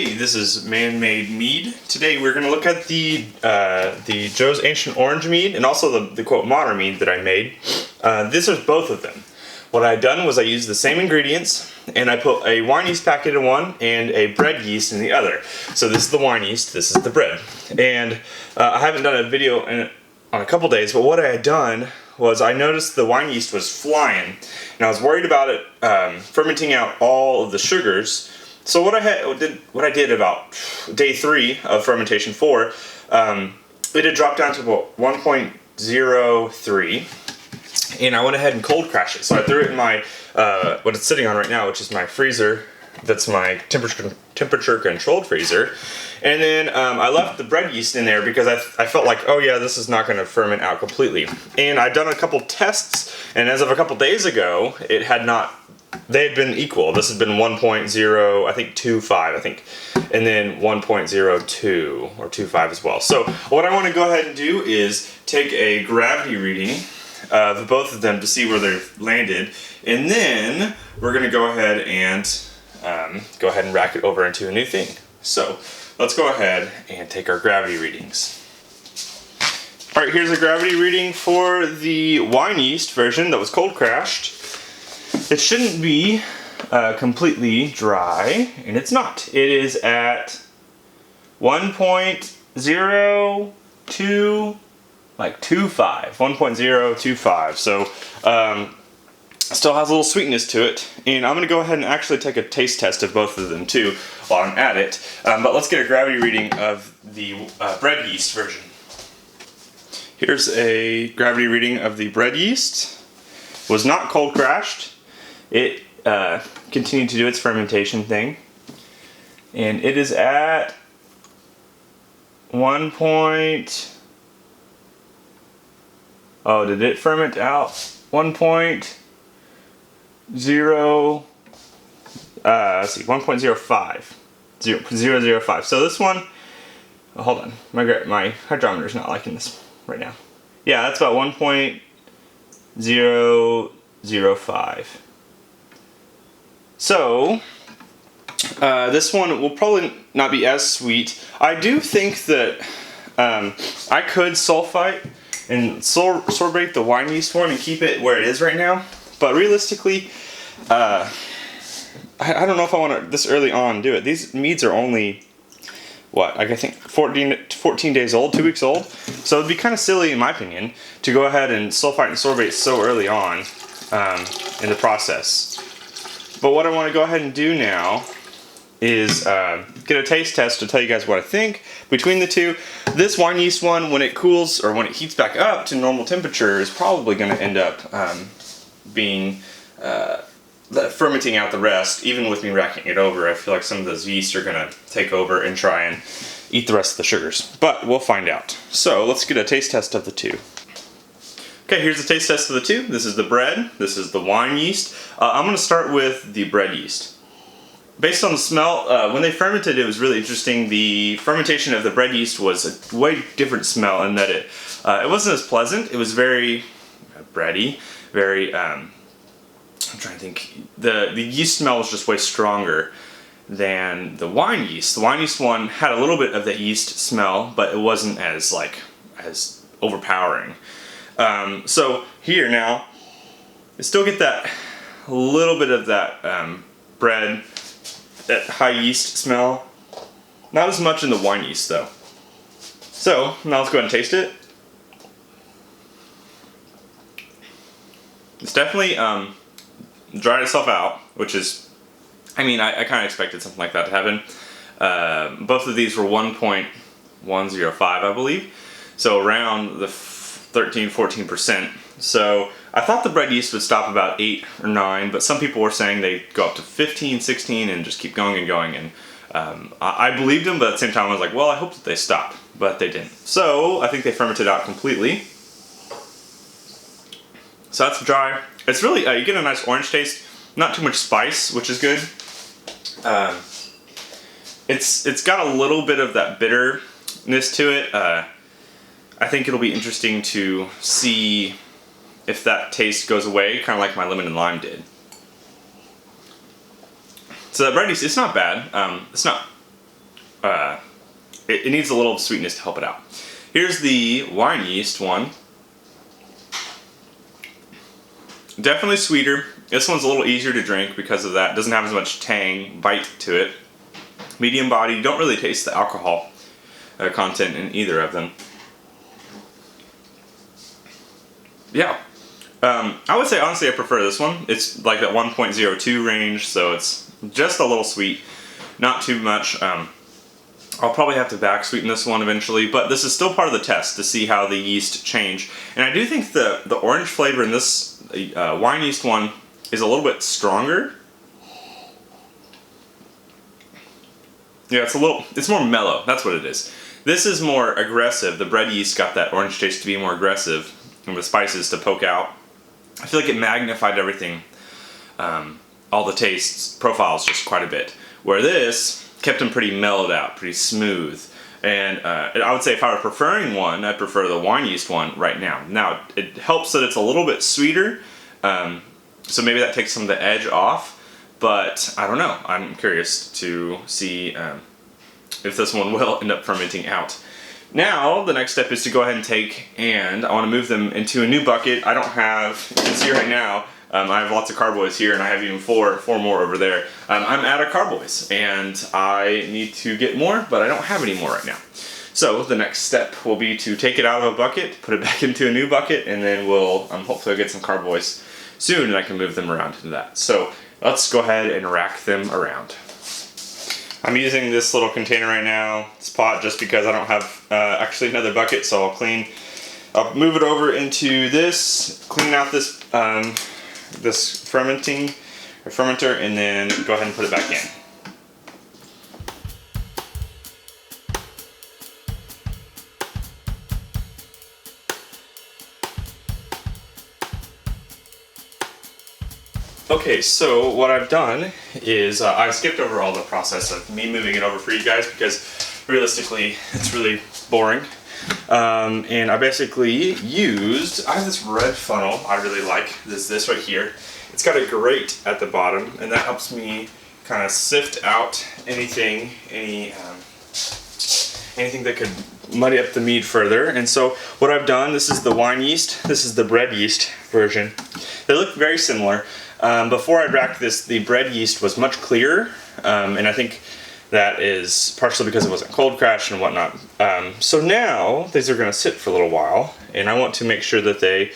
Hey, this is Man-Made Mead. Today we're going to look at the Joe's Ancient Orange Mead and also the quote modern mead that I made. This is both of them. What I done was I used the same ingredients and I put a wine yeast packet in one and a bread yeast in the other. So this is the wine yeast, this is the bread. And I haven't done a video on a couple days, but what I had done was I noticed the wine yeast was flying and I was worried about it fermenting out all of the sugars. So what I did about day 3 of fermentation 4, it had dropped down to about 1.03, and I went ahead and cold crashed it. So I threw it in my what it's sitting on right now, which is my freezer. That's my temperature controlled freezer. And then I left the bread yeast in there because I felt like, oh yeah, this is not going to ferment out completely. And I'd done a couple tests, and as of a couple days ago, it had not. They had been equal. This had been 1.0, I think 2.5, I think, and then 1.02 or 2.5 as well. So what I want to go ahead and do is take a gravity reading of both of them to see where they've landed, and then we're going to go ahead and rack it over into a new thing. So let's go ahead and take our gravity readings. All right, here's a gravity reading for the wine yeast version that was cold crashed. It shouldn't be completely dry, and it's not. It is at 1.02, like 1.025. So still has a little sweetness to it. And I'm going to go ahead and actually take a taste test of both of them too while I'm at it. But let's get a gravity reading of the bread yeast version. Here's a gravity reading of the bread yeast. Was not cold crashed. It continued to do its fermentation thing, and it is at 1. Oh, did it ferment out 1.0? Let's see, 1.05, 0.005. So this one, oh, hold on, my hydrometer is not liking this right now. Yeah, that's about 1.005. So, this one will probably not be as sweet. I do think that I could sulfite and sorbate the wine yeast one and keep it where it is right now. But realistically, I don't know if I want to this early on do it. These meads are only, what, I think 14 days old, 2 weeks old. So it'd be kind of silly, in my opinion, to go ahead and sulfite and sorbate so early on in the process. But what I want to go ahead and do now is get a taste test to tell you guys what I think between the two. This wine yeast one, when it cools or when it heats back up to normal temperature, is probably going to end up fermenting out the rest. Even with me racking it over, I feel like some of those yeast are going to take over and try and eat the rest of the sugars. But we'll find out. So let's get a taste test of the two. Okay, here's the taste test of the two. This is the bread, this is the wine yeast. I'm going to start with the bread yeast. Based on the smell, when they fermented, it was really interesting. The fermentation of the bread yeast was a way different smell in that it wasn't as pleasant. It was very bready, very, I'm trying to think. The yeast smell was just way stronger than the wine yeast. The wine yeast one had a little bit of that yeast smell, but it wasn't as overpowering. So here now, I still get that little bit of that bread, that high yeast smell. Not as much in the wine yeast though. So now let's go ahead and taste it. It's definitely dried itself out, which is, I mean, I kind of expected something like that to happen. Both of these were 1.105, I believe. So around the 13-14%. So I thought the bread yeast would stop about 8 or 9, but some people were saying they go up to 15, 16 and just keep going and going. And I believed them, but at the same time I was like, well, I hope that they stop, but they didn't. So I think they fermented out completely. So that's dry. It's really, you get a nice orange taste, not too much spice, which is good. It's got a little bit of that bitterness to it. I think it'll be interesting to see if that taste goes away, kind of like my lemon and lime did. So that bread yeast, it's not bad. It's not it needs a little sweetness to help it out. Here's the wine yeast one. Definitely sweeter. This one's a little easier to drink because of that. It doesn't have as much tang, bite to it. Medium body. You don't really taste the alcohol content in either of them. Yeah. I would say honestly I prefer this one. It's like that 1.02 range, so it's just a little sweet. Not too much. I'll probably have to back sweeten this one eventually, but this is still part of the test to see how the yeast change. And I do think the orange flavor in this wine yeast one is a little bit stronger. Yeah, it's more mellow. That's what it is. This is more aggressive. The bread yeast got that orange taste to be more aggressive, and the spices to poke out. I feel like it magnified everything, all the tastes profiles just quite a bit. Where this kept them pretty mellowed out, pretty smooth. And I would say if I were preferring one, I'd prefer the wine yeast one right now. Now, it helps that it's a little bit sweeter, so maybe that takes some of the edge off, but I don't know. I'm curious to see if this one will end up fermenting out. Now, the next step is to go ahead and I want to move them into a new bucket. I don't have, you can see right now, I have lots of carboys here, and I have even four more over there. I'm out of carboys, and I need to get more, but I don't have any more right now. So the next step will be to take it out of a bucket, put it back into a new bucket, and then we'll hopefully get some carboys soon, and I can move them around into that. So let's go ahead and rack them around. I'm using this little container right now, this pot, just because I don't have actually another bucket, so I'll move it over into this, clean out this this fermenter, and then go ahead and put it back in. Okay, so what I've done is I skipped over all the process of me moving it over for you guys because realistically it's really boring. And I basically I have this red funnel I really like, this right here. It's got a grate at the bottom, and that helps me kind of sift out anything that could muddy up the mead further. And so what I've done, this is the wine yeast, this is the bread yeast version. They look very similar. Before I racked this, the bread yeast was much clearer, and I think that is partially because it wasn't cold crashed and whatnot. So now these are going to sit for a little while, and I want to make sure that they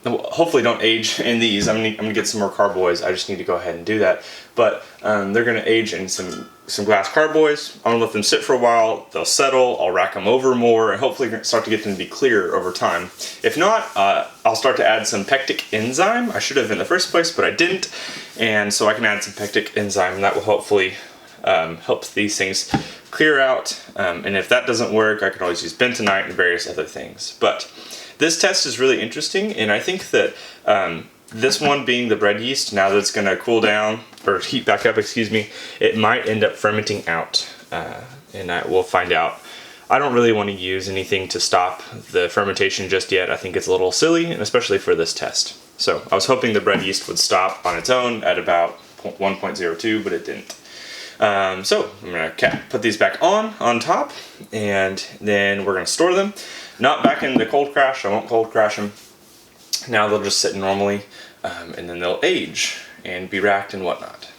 hopefully don't age in these. I'm gonna get some more carboys. I just need to go ahead and do that. But they're going to age in some glass carboys. I'm gonna let them sit for a while. They'll settle. I'll rack them over more, and hopefully start to get them to be clear over time. If not, I'll start to add some pectic enzyme. I should have in the first place, but I didn't. And so I can add some pectic enzyme, and that will hopefully help these things clear out. And if that doesn't work, I can always use bentonite and various other things. But this test is really interesting, and I think that this one being the bread yeast, now that it's going to cool down, or heat back up, excuse me, it might end up fermenting out, and we'll find out. I don't really want to use anything to stop the fermentation just yet. I think it's a little silly, and especially for this test. So I was hoping the bread yeast would stop on its own at about 1.02, but it didn't. So I'm going to put these back on top, and then we're going to store them. Not back in the cold crash. I won't cold crash them. Now they'll just sit normally, and then they'll age and be racked and whatnot.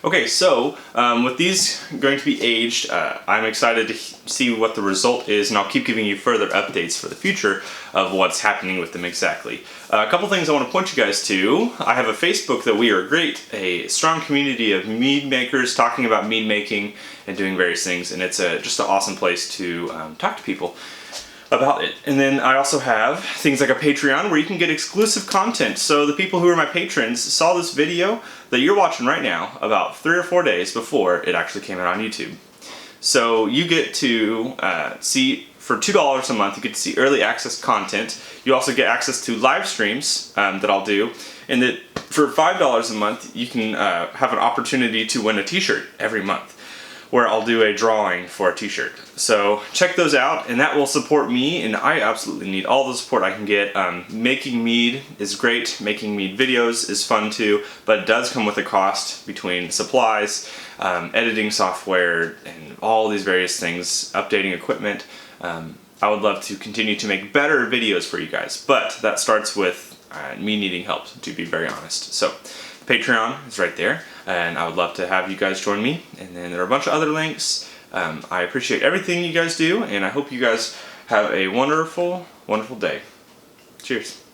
Okay, so with these going to be aged, I'm excited to see what the result is, and I'll keep giving you further updates for the future of what's happening with them exactly. A couple things I want to point you guys to. I have a Facebook that we are a strong community of mead makers talking about mead making and doing various things, and it's just an awesome place to talk to people about it. And then I also have things like a Patreon where you can get exclusive content. So the people who are my patrons saw this video that you're watching right now about 3 or 4 days before it actually came out on YouTube. So you get to see, for $2 a month, you get to see early access content. You also get access to live streams that I'll do. And that for $5 a month, you can have an opportunity to win a t-shirt every month. where I'll do a drawing for a t-shirt. So check those out, and that will support me, and I absolutely need all the support I can get. Making Mead is great, making Mead videos is fun too, but it does come with a cost between supplies, editing software, and all these various things, updating equipment. I would love to continue to make better videos for you guys, but that starts with me needing help, to be very honest. So Patreon is right there, and I would love to have you guys join me, and then there are a bunch of other links. I appreciate everything you guys do, and I hope you guys have a wonderful, wonderful day. Cheers.